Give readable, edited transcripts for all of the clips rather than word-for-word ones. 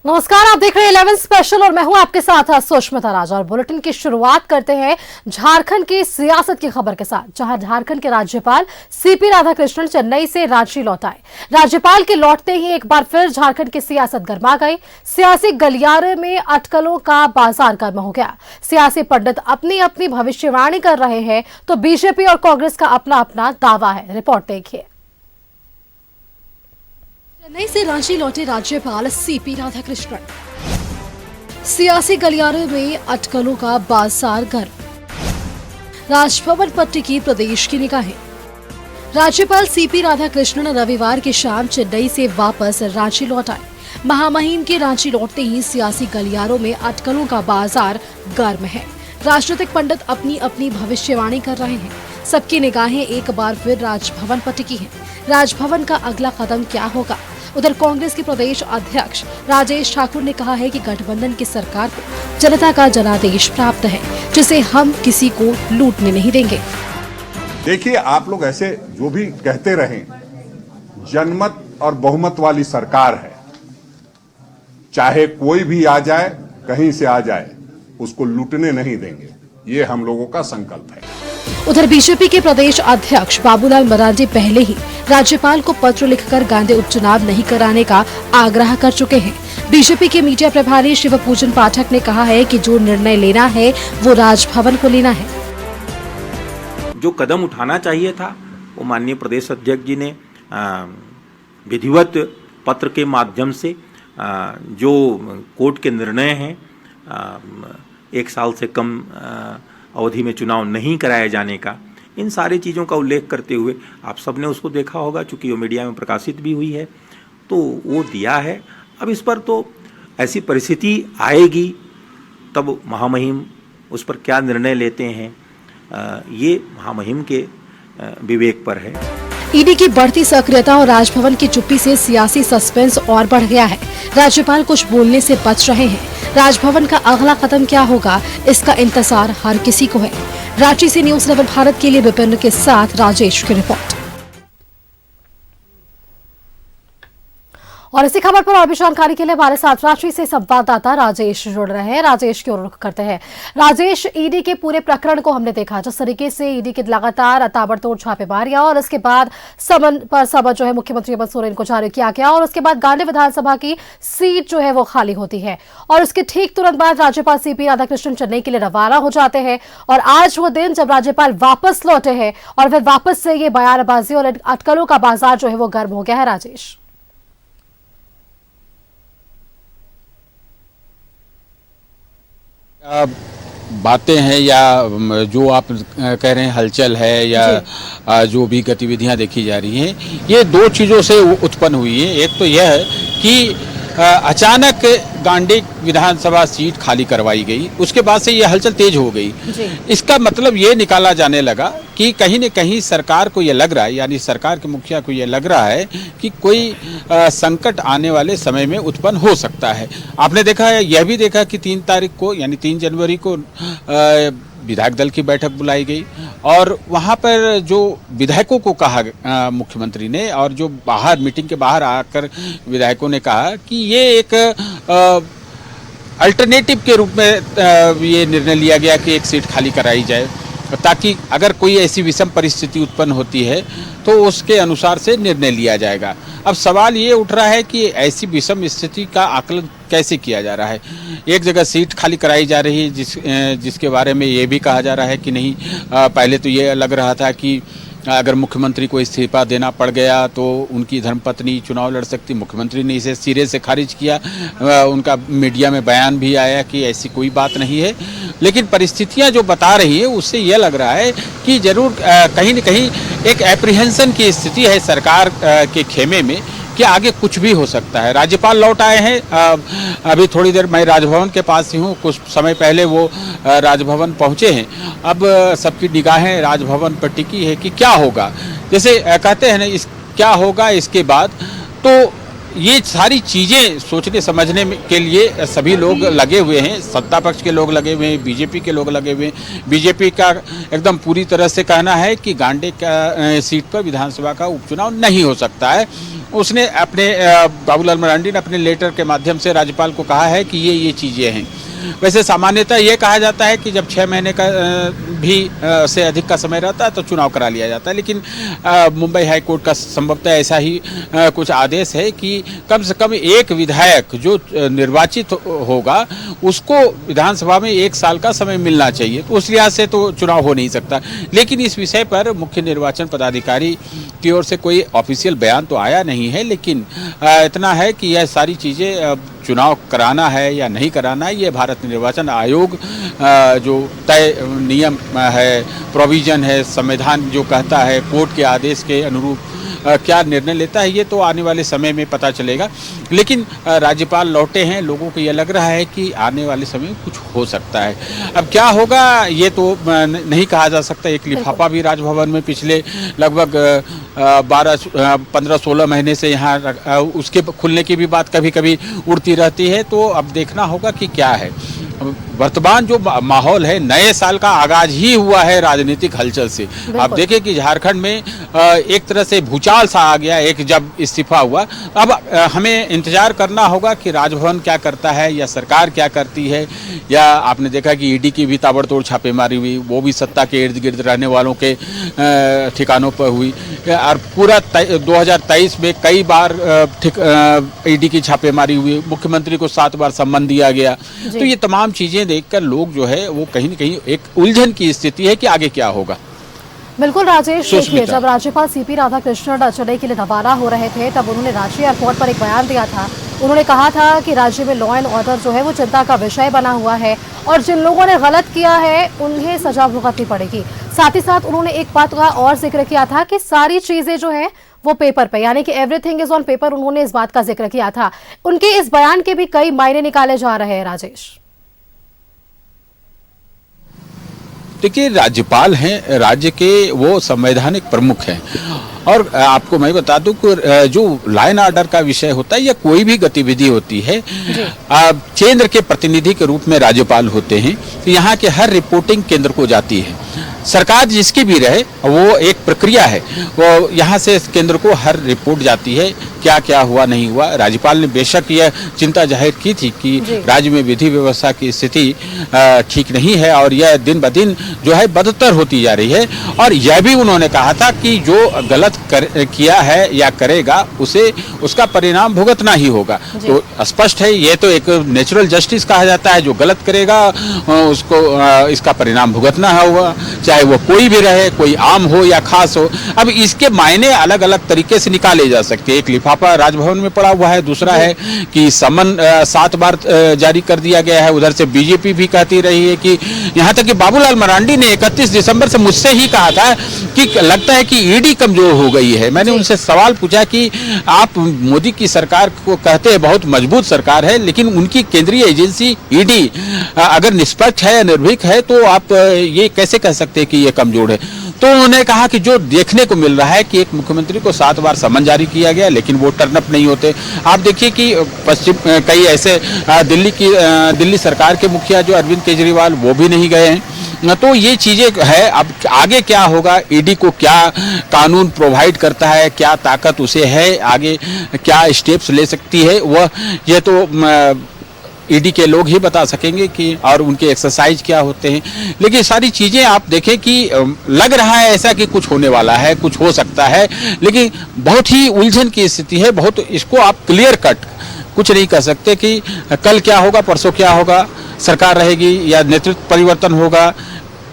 नमस्कार, आप देख रहे हैं 11 स्पेशल और मैं हूं आपके साथ सुष्मिता राजा। और बुलेटिन की शुरुआत करते हैं झारखंड की सियासत की खबर के साथ, जहां झारखंड के राज्यपाल सीपी राधाकृष्णन चेन्नई से रांची लौट आए। राज्यपाल के लौटते ही एक बार फिर झारखंड की सियासत गर्मा गई। सियासी गलियारे में अटकलों का बाजार गर्म हो गया। सियासी पंडित अपनी अपनी भविष्यवाणी कर रहे हैं तो बीजेपी और कांग्रेस का अपना अपना दावा है। रिपोर्ट देखिए। चेन्नई से रांची लौटे राज्यपाल सीपी राधाकृष्णन। सियासी गलियारे में अटकलों का बाजार गर्म। राजभवन पर टिकी प्रदेश की निगाहें। राज्यपाल सीपी राधाकृष्णन रविवार की शाम चेन्नई से वापस रांची लौट आए। महामहिम के रांची लौटते ही सियासी गलियारों में अटकलों का बाजार गर्म है। राजनीतिक पंडित अपनी अपनी भविष्यवाणी कर रहे हैं। सबकी निगाहें एक बार फिर राजभवन पर टिकी हैं। राजभवन का अगला कदम क्या होगा? उधर कांग्रेस के प्रदेश अध्यक्ष राजेश ठाकुर ने कहा है कि गठबंधन की सरकार को जनता का जनादेश प्राप्त है, जिसे हम किसी को लूटने नहीं देंगे। देखिए, आप लोग ऐसे जो भी कहते रहें, जनमत और बहुमत वाली सरकार है। चाहे कोई भी आ जाए, कहीं से आ जाए, उसको लूटने नहीं देंगे। ये हम लोगों का संकल्प है। उधर बीजेपी के प्रदेश अध्यक्ष बाबूलाल मरांडी पहले ही राज्यपाल को पत्र लिखकर गांधी उपचुनाव नहीं कराने का आग्रह कर चुके हैं। बीजेपी के मीडिया प्रभारी शिवपूजन पाठक ने कहा है कि जो निर्णय लेना है वो राजभवन को लेना है। जो कदम उठाना चाहिए था वो माननीय प्रदेश अध्यक्ष जी ने विधिवत पत्र के माध्यम से जो कोर्ट के निर्णय हैं, 1 साल से कम अवधि में चुनाव नहीं कराए जाने का, इन सारी चीज़ों का उल्लेख करते हुए आप सबने उसको देखा होगा, चूँकि वो मीडिया में प्रकाशित भी हुई है, तो वो दिया है। अब इस पर तो ऐसी परिस्थिति आएगी तब महामहिम उस पर क्या निर्णय लेते हैं, ये महामहिम के विवेक पर है। ईडी की बढ़ती सक्रियता और राजभवन की चुप्पी से सियासी सस्पेंस और बढ़ गया है। राज्यपाल कुछ बोलने से बच रहे हैं। राजभवन का अगला कदम क्या होगा, इसका इंतजार हर किसी को है। रांची से न्यूज़ 11 भारत के लिए विपिन के साथ राजेश की रिपोर्ट। और इसी खबर पर और भी जानकारी के लिए हमारे साथ रांची से संवाददाता राजेश जुड़ रहे हैं। राजेश की ओर रुख करते हैं। राजेश, ईडी के पूरे प्रकरण को हमने देखा, जिस तरीके से ईडी की लगातार ताबड़तोड़ छापेमारियां और उसके बाद समन जो है मुख्यमंत्री हेमंत सोरेन को जारी किया गया और उसके बाद गांधी विधानसभा की सीट जो है वो खाली होती है और उसके ठीक तुरंत बाद राज्यपाल सीपी राधाकृष्णन चेन्नई के लिए रवाना हो जाते हैं। और आज वो दिन जब राज्यपाल वापस लौटे हैं और फिर वापस से ये बयानबाजी और अटकलों का बाजार जो है वो गर्म हो गया है। राजेश, बातें हैं या जो आप कह रहे हैं हलचल है या जो भी गतिविधियां देखी जा रही हैं, ये 2 चीज़ों से उत्पन्न हुई है। एक तो यह है कि अचानक गांधी विधानसभा सीट खाली करवाई गई, उसके बाद से ये हलचल तेज हो गई। इसका मतलब ये निकाला जाने लगा कि कहीं न कहीं सरकार को ये लग रहा है, यानी सरकार के मुखिया को ये लग रहा है कि कोई संकट आने वाले समय में उत्पन्न हो सकता है। आपने देखा है, यह भी देखा कि 3 तारीख को यानी 3 जनवरी को विधायक दल की बैठक बुलाई गई और वहां पर जो विधायकों को कहा मुख्यमंत्री ने, और जो बाहर मीटिंग के बाहर आकर विधायकों ने कहा कि ये एक अल्टरनेटिव के रूप में ये निर्णय लिया गया कि एक सीट खाली कराई जाए, ताकि अगर कोई ऐसी विषम परिस्थिति उत्पन्न होती है तो उसके अनुसार से निर्णय लिया जाएगा। अब सवाल ये उठ रहा है कि ऐसी विषम स्थिति का आकलन कैसे किया जा रहा है। एक जगह सीट खाली कराई जा रही है जिसके बारे में ये भी कहा जा रहा है कि नहीं, पहले तो ये लग रहा था कि अगर मुख्यमंत्री को इस्तीफा देना पड़ गया तो उनकी धर्मपत्नी चुनाव लड़ सकती। मुख्यमंत्री ने इसे सिरे से खारिज किया। उनका मीडिया में बयान भी आया कि ऐसी कोई बात नहीं है, लेकिन परिस्थितियां जो बता रही है उससे यह लग रहा है कि जरूर कहीं न कहीं एक एप्रीहेंशन की स्थिति है सरकार के खेमे में कि आगे कुछ भी हो सकता है। राज्यपाल लौट आए हैं, अभी थोड़ी देर मैं राजभवन के पास ही हूँ, कुछ समय पहले वो राजभवन पहुँचे हैं। अब सबकी निगाहें राजभवन पर टिकी है कि क्या होगा। जैसे कहते हैं ना, क्या होगा इसके बाद, तो ये सारी चीज़ें सोचने समझने के लिए सभी लोग लगे हुए हैं। सत्ता पक्ष के लोग लगे हुए हैं, बीजेपी के लोग लगे हुए हैं। बीजेपी का एकदम पूरी तरह से कहना है कि गांधी का सीट पर विधानसभा का उपचुनाव नहीं हो सकता है उसने अपने बाबूलाल मरांडी ने अपने लेटर के माध्यम से राज्यपाल को कहा है कि ये चीज़ें हैं। वैसे सामान्यतः ये कहा जाता है कि जब 6 महीने का भी से अधिक का समय रहता है तो चुनाव करा लिया जाता है, लेकिन मुंबई हाई कोर्ट का संभवतः ऐसा ही कुछ आदेश है कि कम से कम एक विधायक जो निर्वाचित होगा उसको विधानसभा में 1 साल का समय मिलना चाहिए। तो उस लिहाज से तो चुनाव हो नहीं सकता, लेकिन इस विषय पर मुख्य निर्वाचन पदाधिकारी की ओर से कोई ऑफिशियल बयान तो आया नहीं है, लेकिन इतना है कि यह सारी चीज़ें चुनाव कराना है या नहीं कराना है, ये भारत निर्वाचन आयोग जो तय नियम है, प्रोविजन है, संविधान जो कहता है, कोर्ट के आदेश के अनुरूप क्या निर्णय लेता है, ये तो आने वाले समय में पता चलेगा। लेकिन राज्यपाल लौटे हैं, लोगों को ये लग रहा है कि आने वाले समय में कुछ हो सकता है। अब क्या होगा ये तो नहीं कहा जा सकता। एक लिफाफा भी राजभवन में पिछले लगभग 15-16 महीने से यहाँ उसके खुलने की भी बात कभी कभी उड़ती रहती है, तो अब देखना होगा कि क्या है। वर्तमान जो माहौल है, नए साल का आगाज ही हुआ है राजनीतिक हलचल से। आप देखें कि झारखंड में एक तरह से भूचाल सा आ गया एक जब इस्तीफा हुआ। अब हमें इंतजार करना होगा कि राजभवन क्या करता है या सरकार क्या करती है, या आपने देखा कि ईडी की भी ताबड़तोड़ छापेमारी हुई, वो भी सत्ता के इर्द गिर्द रहने वालों के ठिकानों पर हुई। और पूरा 2023 में कई बार ईडी की छापेमारी हुई, मुख्यमंत्री को 7 बार सम्मन दिया गया। तो ये तमाम चीजें देखकर लोग जो है वो कहीं न कहीं एक उलझन की स्थिति है कि आगे क्या होगा। बिल्कुल राजेश, देखिए जब राज्यपाल सीपी राधाकृष्णन चेन्नई के लिए रवाना हो रहे थे तब उन्होंने रांची एयरपोर्ट पर एक बयान दिया था। उन्होंने कहा था कि राज्य में लॉ एंड ऑर्डर जो है वो चिंता का विषय बना हुआ है और जिन लोगों ने गलत किया है उन्हें सजा भुगतनी पड़ेगी। साथ ही साथ उन्होंने एक बात का और जिक्र किया था कि सारी चीजें जो है वो पेपर पे, यानी कि एवरीथिंग इज ऑन पेपर, उन्होंने इस बात का जिक्र किया था। उनके इस बयान के भी कई मायने निकाले जा रहे हैं राजेश। देखिए, राज्यपाल हैं, राज्य के वो संवैधानिक प्रमुख हैं, और आपको मैं बता दूं कि जो लॉ एंड ऑर्डर का विषय होता है या कोई भी गतिविधि होती है, केंद्र के प्रतिनिधि के रूप में राज्यपाल होते हैं, तो यहाँ के हर रिपोर्टिंग केंद्र को जाती है। सरकार जिसकी भी रहे वो एक प्रक्रिया है, वो यहाँ से केंद्र को हर रिपोर्ट जाती है, क्या क्या हुआ नहीं हुआ। राज्यपाल ने बेशक यह चिंता जाहिर की थी कि राज्य में विधि व्यवस्था की स्थिति ठीक नहीं है और यह दिन ब दिन जो है बदतर होती जा रही है, और यह भी उन्होंने कहा था कि जो गलत किया है या करेगा उसे उसका परिणाम भुगतना ही होगा। तो स्पष्ट है, ये तो एक नेचुरल जस्टिस कहा जाता है, जो गलत करेगा उसको इसका परिणाम भुगतना होगा, चाहे वो कोई भी रहे, कोई आम हो या खास हो। अब इसके मायने अलग अलग तरीके से निकाले जा सकते हैं। एक लिफाफा राजभवन में पड़ा हुआ है, दूसरा है कि समन 7 बार जारी कर दिया गया है। उधर से बीजेपी भी कहती रही है कि यहाँ तक कि बाबूलाल मरांडी ने 31 दिसंबर से मुझसे ही कहा था कि लगता है कि ईडी कमजोर हो गई है। मैंने उनसे सवाल पूछा कि आप मोदी की सरकार को कहते हैं बहुत मजबूत सरकार है, लेकिन उनकी केंद्रीय एजेंसी ईडी अगर निष्पक्ष है या निर्भीक है तो आप ये कैसे कह सकते हैं कि ये कमजोर है। तो उन्होंने कहा कि जो देखने को मिल रहा है कि एक मुख्यमंत्री को 7 बार समन जारी किया गया, लेकिन वो टर्न अप नहीं होते। आप देखिए कि पश्चिम कई ऐसे दिल्ली सरकार के मुखिया जो अरविंद केजरीवाल, वो भी नहीं गए हैं। तो ये चीजें है, अब आगे क्या होगा, ईडी को क्या कानून प्रोवाइड करता है, क्या ताकत उसे है, आगे क्या स्टेप्स ले सकती है, वह ये तो ईडी के लोग ही बता सकेंगे कि और उनके एक्सरसाइज क्या होते हैं। लेकिन सारी चीजें आप देखें कि लग रहा है ऐसा कि कुछ होने वाला है, कुछ हो सकता है, लेकिन बहुत ही उलझन की स्थिति है। बहुत इसको आप क्लियर कट कुछ नहीं कह सकते कि कल क्या होगा, परसों क्या होगा, सरकार रहेगी या नेतृत्व परिवर्तन होगा।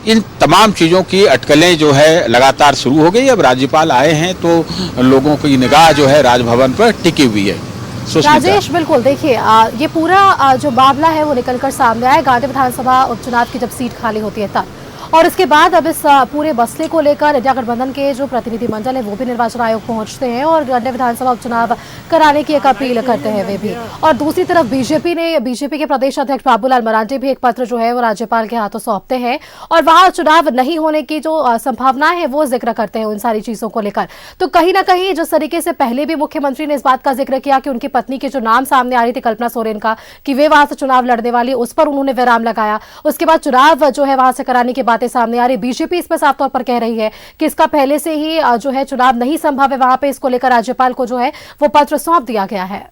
इन तमाम चीज़ों की अटकलें जो है लगातार शुरू हो गई। अब राज्यपाल आए हैं तो लोगों की निगाह जो है राजभवन पर टिकी हुई है। राजेश, बिल्कुल देखिए ये पूरा जो मामला है वो निकलकर सामने आया गांधी विधानसभा उपचुनाव की जब सीट खाली होती है तब, और इसके बाद अब इस पूरे मसले को लेकर इंडिया गठबंधन के जो प्रतिनिधिमंडल है वो भी निर्वाचन आयोग पहुंचते हैं और गांधी विधानसभा उपचुनाव कराने की एक अपील करते हैं वे भी। और दूसरी तरफ बीजेपी के प्रदेश अध्यक्ष बाबूलाल मरांडी भी एक पत्र जो है वो राज्यपाल के हाथों सौंपते हैं और वहां चुनाव नहीं होने की जो संभावनाएं है वो जिक्र करते हैं उन सारी चीजों को लेकर। तो कहीं ना कहीं जिस तरीके से पहले भी मुख्यमंत्री ने इस बात का जिक्र किया कि उनकी पत्नी के जो नाम सामने आ रही थी कल्पना सोरेन का, कि वे वहां से चुनाव लड़ने वाली, उस पर उन्होंने विराम लगाया। उसके बाद चुनाव जो है वहां से कराने की बात बातें सामने आ रही। बीजेपी इस पर साफ तौर पर कह रही है कि इसका पहले से ही जो है चुनाव नहीं संभव है, वहां पे इसको लेकर राज्यपाल को जो है वो पत्र सौंप दिया गया है।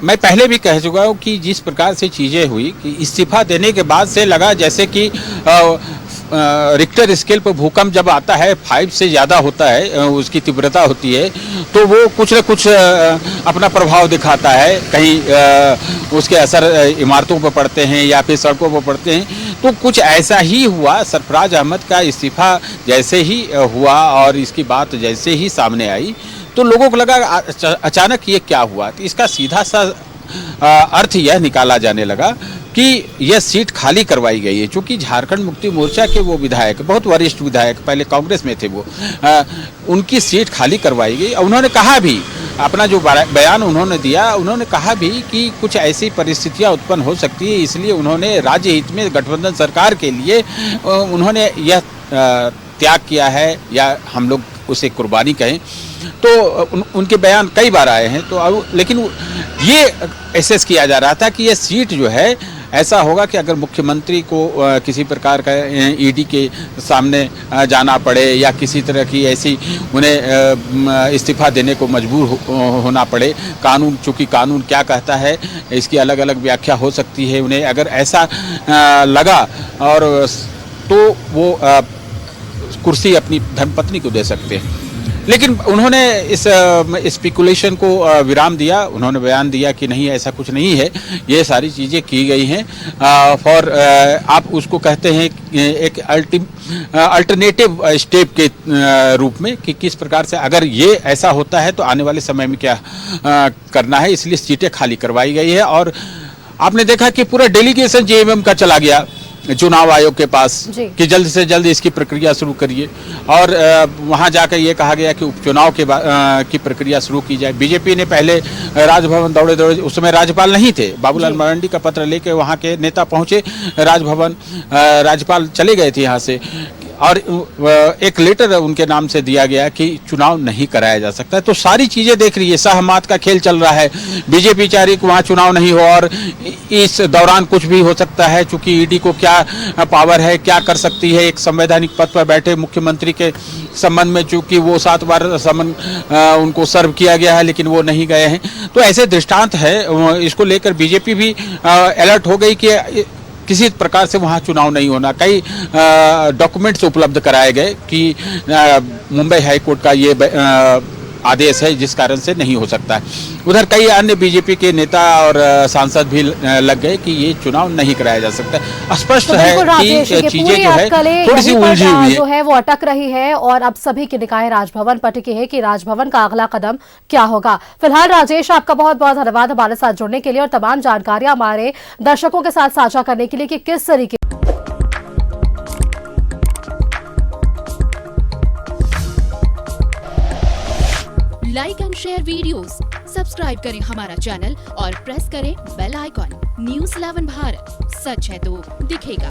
मैं पहले भी कह चुका हूँ कि जिस प्रकार से चीज़ें हुई कि इस्तीफा देने के बाद से लगा जैसे कि रिक्टर स्केल पर भूकंप जब आता है 5 से ज़्यादा होता है, उसकी तीव्रता होती है, तो वो कुछ न कुछ अपना प्रभाव दिखाता है। कहीं उसके असर इमारतों पर पड़ते हैं या फिर सड़कों पर पड़ते हैं। तो कुछ ऐसा ही हुआ। सरफराज अहमद का इस्तीफा जैसे ही हुआ और इसकी बात जैसे ही सामने आई तो लोगों को लगा अचानक ये क्या हुआ। तो इसका सीधा सा अर्थ यह निकाला जाने लगा कि यह सीट खाली करवाई गई है। चूँकि झारखंड मुक्ति मोर्चा के वो विधायक, बहुत वरिष्ठ विधायक, पहले कांग्रेस में थे वो, उनकी सीट खाली करवाई गई। उन्होंने कहा भी, अपना जो बयान उन्होंने दिया, उन्होंने कहा भी कि कुछ ऐसी परिस्थितियां उत्पन्न हो सकती है, इसलिए उन्होंने राज्य हित में गठबंधन सरकार के लिए उन्होंने यह त्याग किया है, या हम लोग उसे कुर्बानी कहें। तो उनके बयान कई बार आए हैं। तो लेकिन ये एसेस किया जा रहा था कि यह सीट जो है ऐसा होगा कि अगर मुख्यमंत्री को किसी प्रकार का ईडी के सामने जाना पड़े या किसी तरह की ऐसी उन्हें इस्तीफा देने को मजबूर होना पड़े, कानून, चूँकि कानून क्या कहता है इसकी अलग अलग व्याख्या हो सकती है, उन्हें अगर ऐसा लगा और तो वो कुर्सी अपनी धर्मपत्नी को दे सकते हैं। लेकिन उन्होंने इस स्पेकुलेशन को विराम दिया। उन्होंने बयान दिया कि नहीं, ऐसा कुछ नहीं है, ये सारी चीज़ें की गई हैं फॉर आप उसको कहते हैं एक अल्टरनेटिव स्टेप के रूप में, कि किस प्रकार से अगर ये ऐसा होता है तो आने वाले समय में क्या करना है। इसलिए सीटें खाली करवाई गई है। और आपने देखा कि पूरा डेलीगेशन जेएमएम का चला गया चुनाव आयोग के पास कि जल्द से जल्द इसकी प्रक्रिया शुरू करिए, और वहां जाकर ये कहा गया कि उपचुनाव के की प्रक्रिया शुरू की जाए। बीजेपी ने पहले राजभवन दौड़े, उस समय राज्यपाल नहीं थे, बाबूलाल मरांडी का पत्र लेके वहां के नेता पहुंचे राजभवन, राज्यपाल चले गए थे यहाँ से, और एक लेटर उनके नाम से दिया गया कि चुनाव नहीं कराया जा सकता है। तो सारी चीजें देख रही है, सहमत का खेल चल रहा है। बीजेपी चाह रही कि वहाँ चुनाव नहीं हो, और इस दौरान कुछ भी हो सकता है, चूंकि ईडी को क्या पावर है, क्या कर सकती है एक संवैधानिक पद पर बैठे मुख्यमंत्री के संबंध में, चूंकि वो 7 बार समन उनको सर्व किया गया है लेकिन वो नहीं गए हैं। तो ऐसे दृष्टांत है, इसको लेकर बीजेपी भी अलर्ट हो गई कि किसी प्रकार से वहाँ चुनाव नहीं होना। कई डॉक्यूमेंट्स उपलब्ध कराए गए कि मुंबई हाईकोर्ट का ये आदेश है जिस कारण से नहीं हो सकता है। उधर कई अन्य बीजेपी के नेता और सांसद भी लग गए कि ये चुनाव नहीं कराया जा सकता। स्पष्ट है कि चीजें जो है थोड़ी सी उलझी हुई है, जो है वो अटक रही है, और अब सभी की निगाहें राजभवन पर टिकी है कि राजभवन का अगला कदम क्या होगा। फिलहाल राजेश, आपका बहुत बहुत धन्यवाद हमारे साथ जुड़ने के लिए और तमाम जानकारियां हमारे दर्शकों के साथ साझा करने के लिए कि किस तरीके like and share videos, subscribe करें हमारा चैनल और प्रेस करें बेल आइकॉन। न्यूज़ 11 भारत, सच है तो दिखेगा।